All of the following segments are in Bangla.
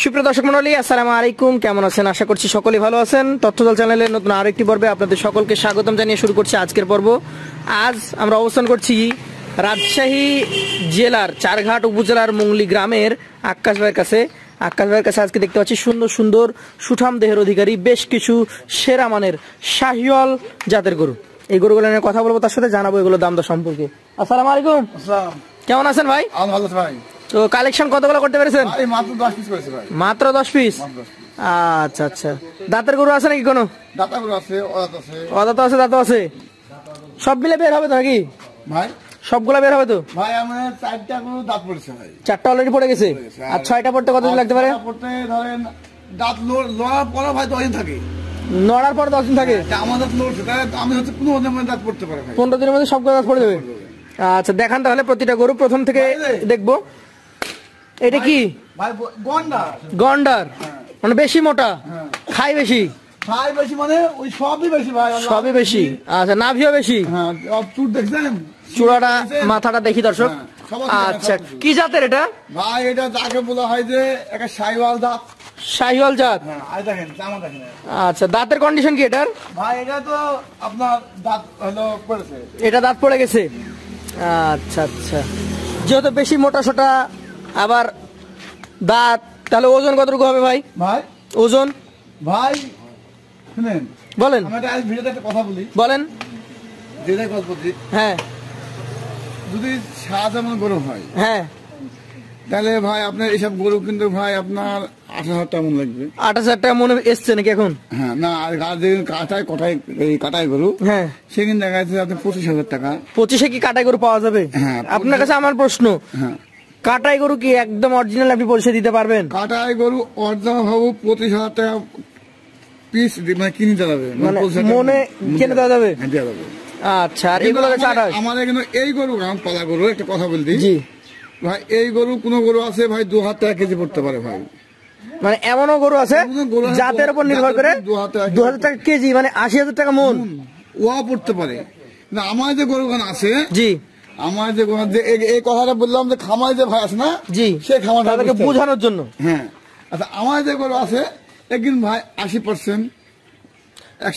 সুপ্রিয় দর্শক মণ্ডলী, আসসালামু আলাইকুম। কেমন আছেন? আশা করছি সকলেই ভালো আছেন। তথ্যদল চ্যানেলের নতুন আরেকটি পর্বে আপনাদের সকলকে স্বাগতম জানিয়ে শুরু করছি আজকের পর্ব। আজ আমরা অবস্থান করছি রাজশাহী জেলার চারঘাট উপজেলার মুংলি গ্রামের আক্কাস ভাইয়ের কাছে। আক্কাস ভাইয়ের কাছে আজকে দেখতে পাচ্ছি সুন্দর সুন্দর সুঠাম দেহের অধিকারী বেশ কিছু সেরা মানের শাহিওয়াল জাতের গরু। এই গরুগুলো নিয়ে কথা বলবো, তার সাথে জানাবো এগুলো দাম দর সম্পর্কে। আসসালামু আলাইকুম। কেমন আছেন ভাই? ভালো ভাই। তো কালেকশন কতগুলো করতে পেরেছেন? মাত্র 10 পিস করেছে ভাই। মাত্র 10 পিস? আচ্ছা আচ্ছা। দাঁতের গরু আছে নাকি কোনো? দাঁতা গরু আছে, অদাঁত আছে। অদাঁত আছে, দাঁত আছে, সব মিলে বের হবে তো নাকি ভাই? সবগুলা বের হবে তো ভাই? আমার 4টা গরু দাঁত পড়েছে ভাই। 4টা অলরেডি পড়ে গেছে। আর 6টা পড়তে কতদিন লাগতে পারে? পড়তে ধরেন দাঁত লড়ার পরে ভাই 10 দিন থাকে। নড়ার পর 10 দিন থাকে। আমার দাঁত লড়ছে, তাই আমি হচ্ছে 15 দিনের মধ্যে দাঁত পড়তে পারে ভাই। 15 দিনের মধ্যে সবগুলো দাঁত পড়ে যাবে। আচ্ছা, দেখান তাহলে প্রতিটা গরু প্রথম থেকে দেখবো। এটা কি ভাই? গন্ডার। গন্ডার মানে বেশি মোটা, খাই বেশি। খাই বেশি মানে ওই সবই বেশি ভাই, সবই বেশি। আচ্ছা, নাভিও বেশি। হ্যাঁ, চুট দেখছেন? চূড়াটা মাথাটা দেখি দর্শক। আচ্ছা, কি জাতের এটা ভাই? এটা যাকে বলা হয় যে একটা শাহিওয়াল দাঁত। শাহিওয়াল জাত। হ্যাঁ, আই দেখেন, জামা দেখেন। আচ্ছা, দাঁতের কন্ডিশন কি এটার? ভাই এটা তো আপনার দাঁত হলো পড়েছে। এটা দাঁত পড়ে গেছে। আচ্ছা আচ্ছা, যেহেতু বেশি মোটা সোটা আবার দাঁত, তাহলে ওজন কতটুকু হবে ভাই? ভাই ওজন ভাই শুনেন, বলেন। আমি একটা ভিডিওতে একটা কথা বলি, বলেন। যেটাই গল্প দিই, হ্যাঁ যদি শাহজামান গরু হয়, হ্যাঁ, তাহলে ভাই আপনার এইসব গরু কিন্তু ভাই আপনার 18,000 টাকা মন লাগবে। 28,000 টাকা মনে এসছে নাকি এখন? হ্যাঁ, না আর কাটাই গরু, হ্যাঁ, সেখানে দেখা যাচ্ছে আপনার 25,000 টাকা। 25-এ কি কাটাই গরু পাওয়া যাবে? হ্যাঁ। আপনার কাছে আমার প্রশ্ন, হ্যাঁ, কাটাই গরু কি একদম অরিজিনাল আপনি পরিষেবা দিতে পারবেন? কাটাই গরু অর্ধা ভাবু 25,000 টাকা পিস মানে কিনে দেওয়া যাবে, মানে মনে কিনে দেওয়া যাবে। হ্যাঁ, দেওয়া যাবে। আচ্ছা, আর এগুলো হচ্ছে 28। আমাদের কিন্তু এই গরু পালা গরু একটা কথা বলতে জি ভাই, এই গরু কোন গরু আছে ভাই 2,000 টাকা কেজি পড়তে পারে ভাই। মানে এমনও গরু আছে জাতের উপর নির্ভর করে 2,000 টাকা কেজি, মানে 80,000 টাকা মন ওয়া পড়তে পারে। না আমার যে গরুখান আছে, জি আমার যে এই কথাটা বললাম যে খামার যে ভাই আছে না, জি, সেই খামার তাদেরকে বোঝানোর জন্য। হ্যাঁ, আচ্ছা, আমার যে গরু আছে একদিন ভাই 80%,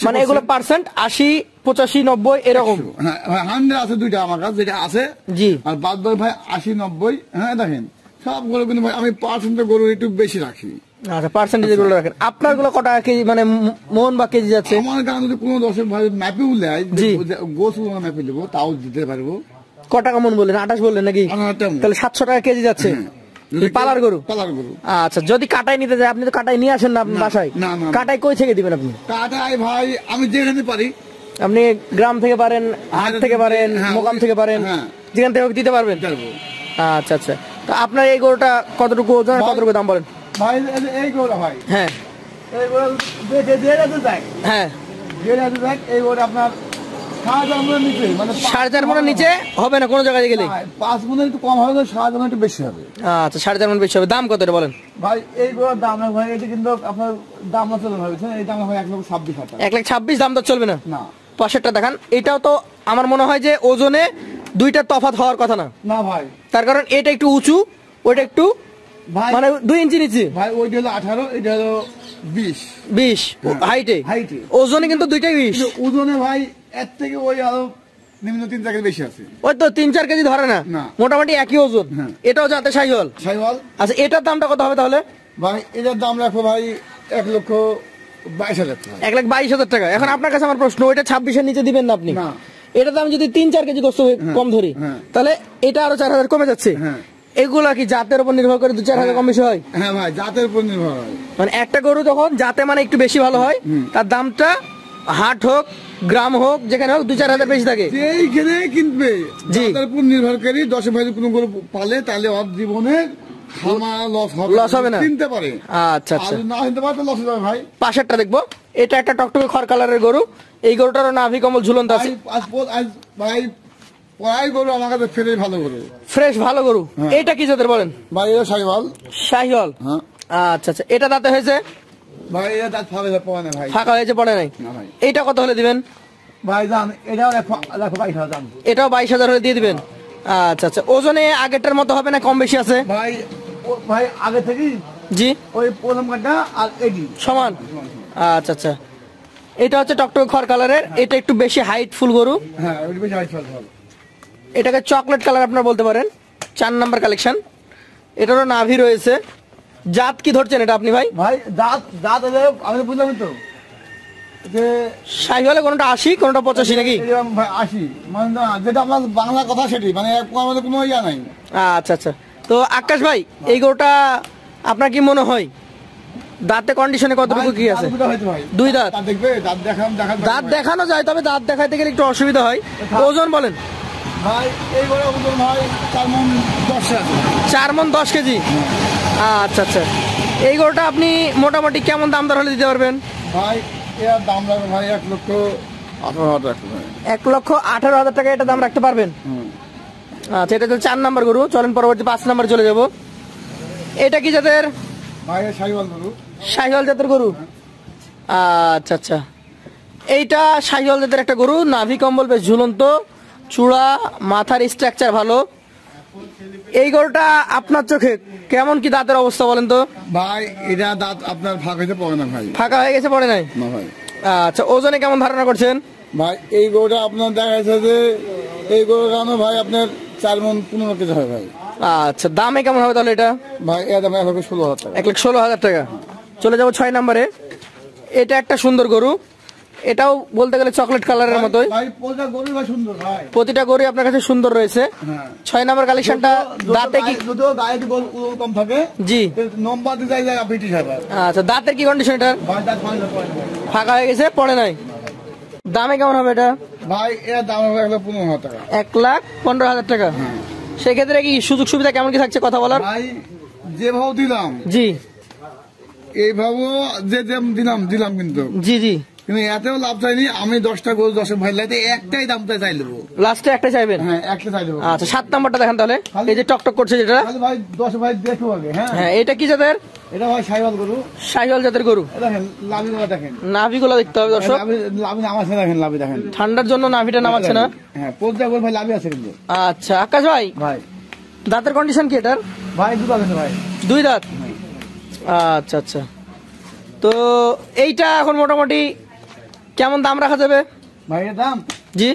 মানে এগুলো পার্সেন্ট 80, 85, 90 এরকম। হ্যাঁ, 100 আছে দুইটা আমার কাছে যেটা আছে। জি, আর বাদ বাকি ভাই 80, 90। হ্যাঁ, দেখেন সব গরু কিন্তু ভাই আমি পার্সেন্টের গরু একটু বেশি রাখি। আচ্ছা, পার্সেন্টেজ গুলো রাখেন। আপনার গুলো কত টাকা কেজি, মানে মন বা কেজি যাচ্ছে? আমার গান যদি কোনো দর্শক ভাই ম্যাপেও দেয়, গোছ ম্যাপে দেবো, তাও দিতে পারবো। ক টাকা মন বললেন? 28 বললেন নাকি? তাহলে 700 টাকা কেজি যাচ্ছে। পালার গরু? পালার গরু। আচ্ছা, যদি কাটাই নিতে যায়, আপনি তো কাটাই নিয়ে আসেন না আপনার বাসায়? কাটাই কই থেকে দিবেন আপনি? কাটাই ভাই আমি যেখানে পারি। আপনি গ্রাম থেকে পারেন, হাট থেকে পারেন, মোকাম থেকে পারেন, যেখান থেকে দিতে পারবেন। আচ্ছা আচ্ছা, তো আপনার এই গরুটা কতটুকু ওজন, কতটুকু দাম বলেন ভাই? এই গরুটা ভাই, হ্যাঁ এই গরু হ্যাঁ, এই গরু আপনার 7,000 মনের নিচে, মানে 4.5 মনের নিচে হবে না কোনো জায়গায় গেলে? 5 মনের একটু কম হবে, 7,000 একটু বেশি হবে। আচ্ছা, 4.5 মন বেশি হবে। দাম কত এটা বলেন ভাই? এই গরুর দাম না ভাই, এটা কিন্তু আপনার দাম না চলে ভাবছেন, এই দাম ভাই 1,26,000 টাকা। 1,26,000 দাম তো চলবে না? না। পাশেরটা দেখান। এটাও তো আমার মনে হয় যে ওজনে দুইটা তফাৎ হওয়ার কথা না। না ভাই, তার কারণ এটা একটু উঁচু, ওইটা একটু মানে 2 ইঞ্চি নিচে। ভাই ওইটা হলো 18, এটা হলো 20 হাইটে। ওজনে কিন্তু দুইটাই 20। ওজনে ভাই এর থেকে ওই আরো নিম্ন 3-4 কেজি বেশি আছে। ওই তো 3-4 কেজি ধরে না, মোটামুটি একই ওজন। এটাও যাতে শাহিওয়াল। আচ্ছা, এটার দামটা কত হবে তাহলে ভাই? এটার দাম রাখবো ভাই 1,22,000 টাকা। 1,22,000 টাকা। এখন আপনার কাছে আমার প্রশ্ন, ওইটা 26-এর নিচে দিবেন না আপনি? এটার দাম যদি 3-4 কেজি কম ধরি, তাহলে এটা আরো 4,000 কমে যাচ্ছে। এগুলা কি জাতের উপর নির্ভর করে 2-4 কম বেশি হয়? হ্যাঁ ভাই, জাতের উপর নির্ভর হয়। মানে একটা গরু যখন জাতে মানে একটু বেশি ভালো হয়, তার দামটা হাট হোক গ্রাম হোক যেখানে হোক 2-4 বেশি থাকে। যেইখানে কিনবে জাতের উপর নির্ভর করে 10 ভাই কোনো গরু পালে, তাহলে ওর জীবনে লস হবে না, কিনতে পারে। আচ্ছা আচ্ছা, না কিনতে পারে লস হবে ভাই। পাশেরটা দেখবো, এটা একটা টকটকে খড় কালারের গরু। এই গরুটারও নাভি কমল ঝুলন্ত আছে ভাই। পড়াই গরু আমার কাছে ফ্রেশ ভালো গরু। এটা কি জাতের বলেন ভাই? এটা শাহিওয়াল। শাহিওয়াল, হ্যাঁ। আচ্ছা আচ্ছা, এটা দাঁতে হয়েছে ভাই? এটা দাঁত পড়ে না ভাই, ফাঁকা হয়েছে, পড়ে নাই। এটা কত হলে দিবেন ভাই? জান এটাও 22,000। এটাও 22,000 হলে দিয়ে দিবেন। আচ্ছা আচ্ছা, ওজনে আগেরটার মতো হবে না কম বেশি আছে? ভাই ভাই আগে থেকে জি, ওই প্রথম কাঠটা আর এডি সমান। আচ্ছা আচ্ছা, এটা হচ্ছে টকটকে খড় কালারের, এটা একটু বেশি হাইট ফুল গরু। হ্যাঁ ওই বেশি হাইট ফল। এটাকে চকলেট কালার আপনারা বলতে পারেন। 4 নাম্বার কালেকশন। এটারও নাভি রয়েছে। জাত কি ধরছেন এটা আপনি ভাই? ভাই দাঁত দাঁত আমি বুঝলাম তো যে শাহিওয়ালে কোনটা 80 কোনটা 85 নাকি? এরকম ভাই 80 মানে না, যেটা আমার বাংলা কথা সেটি মানে আমাদের কোনো ইয়া নাই। আচ্ছা আচ্ছা, তো আকাশ ভাই এই গরুটা আপনার কি মনে হয় দাঁতে কন্ডিশনে কতটুকু কি আছে? দুই দাঁত। দেখবে দাঁত দাঁত দেখানো যায়, তবে দাঁত দেখাইতে গেলে একটু অসুবিধা হয়। ওজন বলেন ভাই? এই গরু ওজন ভাই 4 মণ 10 আছে। 4 মণ 10 কেজি। আচ্ছা আচ্ছা, এই গরুটা আপনি মোটামুটি কেমন দাম দর হলে দিতে পারবেন? ভাই এর দাম লাগবে ভাই 1,18,000 টাকা। 1,18,000 টাকা এটা দাম রাখতে পারবেন? আচ্ছা, এটা তো 4 নাম্বার গরু। চলেন পরবর্তী 5 নাম্বার চলে যাব। এটা কি জাতের? ভাই শাহিওয়াল গরু। শাহিওয়াল জাতের গরু। আচ্ছা আচ্ছা, এইটা শাহিওয়াল জাতের একটা গরু। নাভি কম্বল বেশ ঝুলন্ত, চূড়া মাথার স্ট্রাকচার ভালো। এই গরুটা আপনার চোখে কেমন কি দাঁতের অবস্থা বলেন তো? ভাই এটা দাঁত আপনার ফাঁকা হইতে পড়ে না ভাই। ফাঁকা হয়ে গেছে, পড়ে নাই? না ভাই। আচ্ছা, ওজনে কেমন ধারণা করছেন? ভাই এই গরুটা আপনার দেখা যাচ্ছে যে এই গরুর কারণে ভাই আপনার 4 মণ 15 কেজি হয় ভাই। আচ্ছা, দামে কেমন হবে তাহলে এটা? ভাই এর দাম 1,16,000 টাকা। 1,16,000 টাকা। চলে যাবো 6 নাম্বারে। এটা একটা সুন্দর গরু, এটাও বলতে গেলে চকলেট কালারের মতোই। ভাই প্রতিটা গরু ভাই সুন্দর ভাই। প্রতিটা গরু আপনার কাছে সুন্দর রয়েছে। 6 নাম্বার কালেকশনটা দাঁতে কি দুটো গায়ে কম থাকে? জি, নম্বর দিতে যায় ব্রিটিশ হয় ভাই। আচ্ছা, দাঁতের কি কন্ডিশন এটা? ভাই দাঁত ফাঁকা হয়ে গেছে, পড়ে নাই? দামে কেমন হবে এটা? ভাই এর দাম হবে 1,15,000 টাকা। 1,15,000 টাকা। সেক্ষেত্রে কি সুযোগ সুবিধা কেমন কি থাকছে কথা বলার? ভাই যেভাবে দিলাম জি, এইভাবে যে দিলাম কিন্তু জি জি, কিন্তু এতেও লাভ চাইনি আমি। 10টা গরু 10 ভাই লাইতে একটাই দামটা চাই দেবো। লাস্টে একটা চাইবেন? হ্যাঁ একটা চাই দেবো। আচ্ছা, 7 নাম্বারটা দেখেন তাহলে। এই যে টকটক করছে যেটা, ভাই 10 ভাই দেখো আগে। হ্যাঁ, এটা কি জাতের? এটা ভাই শাহিওয়াল গরু। শাহিওয়াল জাতের গরু। দেখেন লাভিগুলো দেখেন, নাভিগুলো দেখতে হবে দর্শক। লাভি নামাচ্ছে দেখেন, লাভি দেখেন। ঠান্ডার জন্য নাভিটা নামাচ্ছে না। হ্যাঁ প্রতিটা গরু ভাই লাভি আছে কিন্তু। আচ্ছা আকাশ ভাই, ভাই দাঁতের কন্ডিশন কি এটার? ভাই দুটো আছে ভাই। 2 দাঁত। আচ্ছা আচ্ছা, তো এইটা এখন মোটামুটি কেমন দাম রাখা যাবে ভাই এর দাম? জি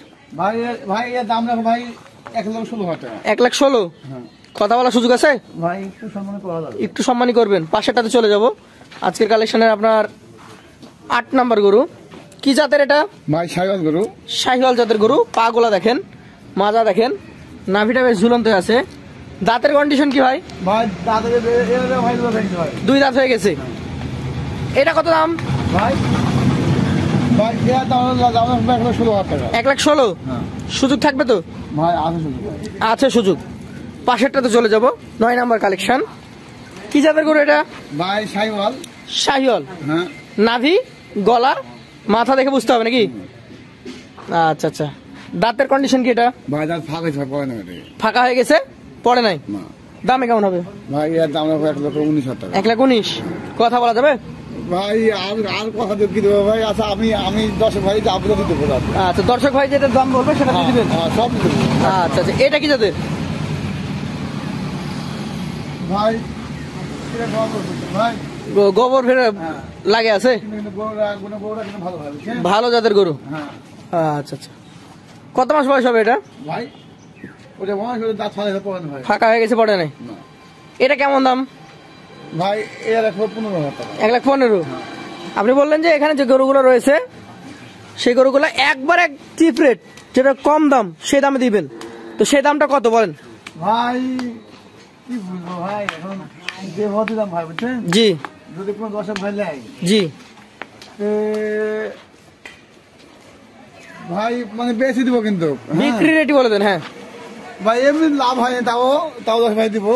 ভাই এর দাম রাখো ভাই 1,16,000 টাকা। 1,16,000। হ্যাঁ কথা বলার সুযোগ আছে? ভাই একটু সম্মান করা যাবে। একটু সম্মানী করবেন। পাশেরটাতে চলে যাব। আজকের কালেকশনের আপনার 8 নাম্বার গরু। কি জাতের এটা? ভাই শাহিওয়াল গরু। শাহিওয়াল জাতের গরু। পা গোলা দেখেন, মাজা দেখেন, নাভিটা বেশ ঝুলন্ত আছে। দাঁতের কন্ডিশন কি ভাই? ভাই দাঁতে ভাই 2 দাঁত হয়ে গেছে। এটা কত দাম? ভাই ভাই এর দাম 1,16,000 টাকা। 1,16,000। হ্যাঁ সুযোগ থাকবে তো? ভাই আছে সুযোগ। আছে সুযোগ। পাশেরটাতে চলে যাব। 9 নাম্বার কালেকশন। কি জাতের গরু এটা? ভাই শাহিওয়াল। শাহিওয়াল। হ্যাঁ নাভি গলা মাথা দেখে বুঝতে হবে নাকি? আচ্ছা আচ্ছা, দাঁতের কন্ডিশন কি এটা? ভাই দাঁত ফাঁকা হয়েছে পড়ে না এটা। ফাঁকা হয়ে গেছে, পড়ে নাই? না। দামে কেমন হবে? ভাই এর দাম রাখবো 1,19,000 টাকা। 1,19,000। কথা বলা যাবে? ভাই আর কথা দিয়ে কি দেবো ভাই? আচ্ছা আমি 10 ভাই আপনাদের দিতে পারবো। আচ্ছা, দর্শক ভাই যেটা দাম বলবে সেটা দিয়ে দিবেন। সব দিতে পারবো। আচ্ছা আচ্ছা, এটা কি জাতের? ভাই এটা ভাই গোবর ফেরে লাগে আছে। কিন্তু গরুরা কিন্তু ভালো ভালো। ভালো জাতের গরু। হ্যাঁ আচ্ছা আচ্ছা, কত মাস বয়স হবে এটা? ভাই ওটা মনে করে দাঁত ফাঁকা হয়ে পড়ে না ভাই। ফাঁকা হয়ে গেছে, পড়ে নাই? না। এটা কেমন দাম? ভাই এর 1,15,000 টাকা। 1,15,000। আপনি বললেন যে এখানে যে গরুগুলো রয়েছে সেই গরুগুলো একবার এক চিপ রেট, যেটা কম দাম সেই দামে দিবেন, তো সেই দামটা কত বলেন? ভাই কি বলবো ভাই, এখন যে ভাবে দাম ভাই বুঝছেন? জি যদি কোনো 10 ভাই লাই জি, ভাই মানে বেশি দিব কিন্তু। বিক্রি রেটই বলে দেন। হ্যাঁ ভাই এমনি লাভ হয় না, তাও 10 ভাই দিব।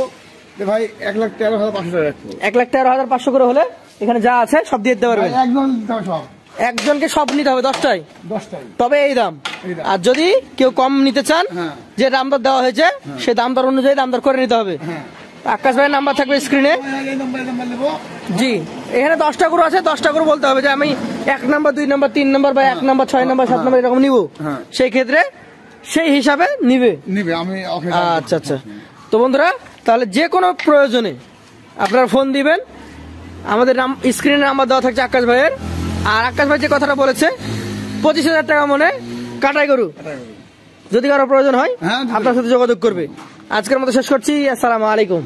ভাই 1,13,500 টাকা রাখবো। 1,13,500 করে হলে এখানে যা আছে সব দিয়ে দিতে পারবেন। একদম সব একজনকে সব নিতে হবে 10টাই, 10টাই তবে এই দাম। এই দাম। আর যদি কেউ কম নিতে চান, হ্যাঁ। যে দাম দর দেওয়া হয়েছে সেই দাম দর অনুযায়ী দাম দর করে নিতে হবে। হ্যাঁ আকাশ ভাইয়ের নাম্বার থাকবে স্ক্রিনে। এই নাম্বার নেব। জি, এখানে 10টা গরু আছে, 10টা গরু বলতে হবে যে আমি 1 নাম্বার 2 নাম্বার 3 নাম্বার বা 1 নাম্বার 6 নাম্বার 7 নাম্বার এরকম নিব। হ্যাঁ। সেই ক্ষেত্রে সেই হিসাবে নিবে। আমি আচ্ছা আচ্ছা, তো বন্ধুরা তাহলে যে কোনো প্রয়োজনে আপনারা ফোন দিবেন, আমাদের স্ক্রিনে নাম্বার দেওয়া থাকছে আকাশ ভাইয়ের। আর আকাশ ভাই যে কথাটা বলেছে 25,000 টাকা মনে কাটাই গরু, যদি কারো প্রয়োজন হয় হ্যাঁ, আপনার সাথে যোগাযোগ করবে। আজকের মতো শেষ করছি, আসসালামু আলাইকুম।